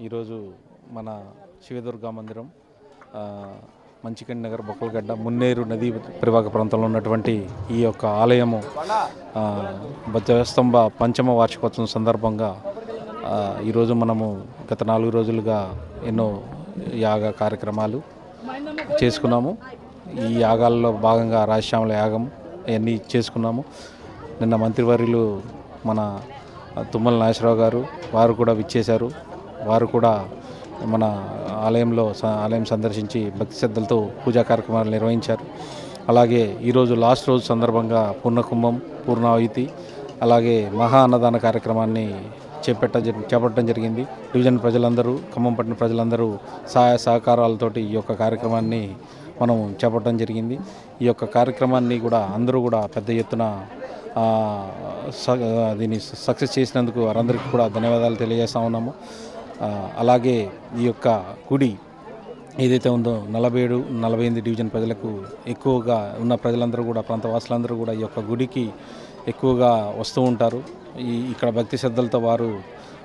ఈరోజు మన శివదుర్గా మందిరం మంచికండి నగర్ బొక్కలగడ్డ మున్నేరు నదీ పరివాహక ప్రాంతంలో ఉన్నటువంటి ఈ యొక్క ఆలయము ధ్వజస్తంభ పంచమ వార్షికోత్సవం సందర్భంగా ఈరోజు మనము గత 4 రోజులుగా ఎన్నో యాగ కార్యక్రమాలు చేసుకున్నాము. ఈ యాగాల్లో భాగంగా రాజశ్యామల యాగం అవన్నీ చేసుకున్నాము. నిన్న మంత్రివర్యులు మన తుమ్మల నాగేశ్వరరావు గారు వారు కూడా విచ్చేశారు. వారు కూడా మన ఆలయం సందర్శించి భక్తి శ్రద్ధలతో పూజా కార్యక్రమాలు నిర్వహించారు. అలాగే ఈరోజు లాస్ట్ రోజు సందర్భంగా పూర్ణకుంభం, పూర్ణావతి, అలాగే మహా అన్నదాన కార్యక్రమాన్ని చేపట్టడం జరిగింది. డివిజన్ ప్రజలందరూ, ఖమ్మం పట్టణ ప్రజలందరూ సహాయ సహకారాలతోటి ఈ యొక్క కార్యక్రమాన్ని మనం చేపట్టడం జరిగింది. ఈ యొక్క కార్యక్రమాన్ని కూడా అందరూ కూడా పెద్ద ఎత్తున దీన్ని సక్సెస్ చేసినందుకు వారందరికీ కూడా ధన్యవాదాలు తెలియజేస్తూ ఉన్నాము. అలాగే ఈ యొక్క గుడి ఏదైతే ఉందో 47-48 డివిజన్ ప్రజలకు ఎక్కువగా ఉన్న ప్రజలందరూ కూడా, ప్రాంతవాసులందరూ కూడా ఈ యొక్క గుడికి ఎక్కువగా వస్తూ ఉంటారు. ఇక్కడ భక్తి శ్రద్ధలతో వారు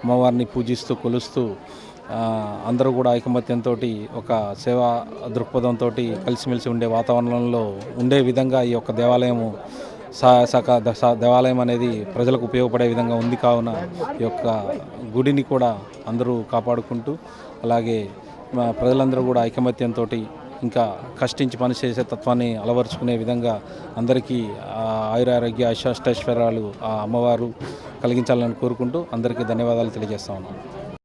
అమ్మవారిని పూజిస్తూ కొలుస్తూ అందరూ కూడా ఐకమత్యంతో ఒక సేవా దృక్పథంతో కలిసిమెలిసి ఉండే వాతావరణంలో ఉండే విధంగా ఈ యొక్క దేవాలయం అనేది ప్రజలకు ఉపయోగపడే విధంగా ఉంది. కావున ఈ యొక్క గుడిని కూడా అందరూ కాపాడుకుంటూ, అలాగే ప్రజలందరూ కూడా ఐకమత్యంతో ఇంకా కష్టించి పనిచేసే తత్వాన్ని అలవరుచుకునే విధంగా అందరికీ ఆయురారోగ్య అష్టాష్టైశ్వర్యాలు ఆ అమ్మవారు కలిగించాలని కోరుకుంటూ అందరికీ ధన్యవాదాలు తెలియజేస్తా ఉన్నాను.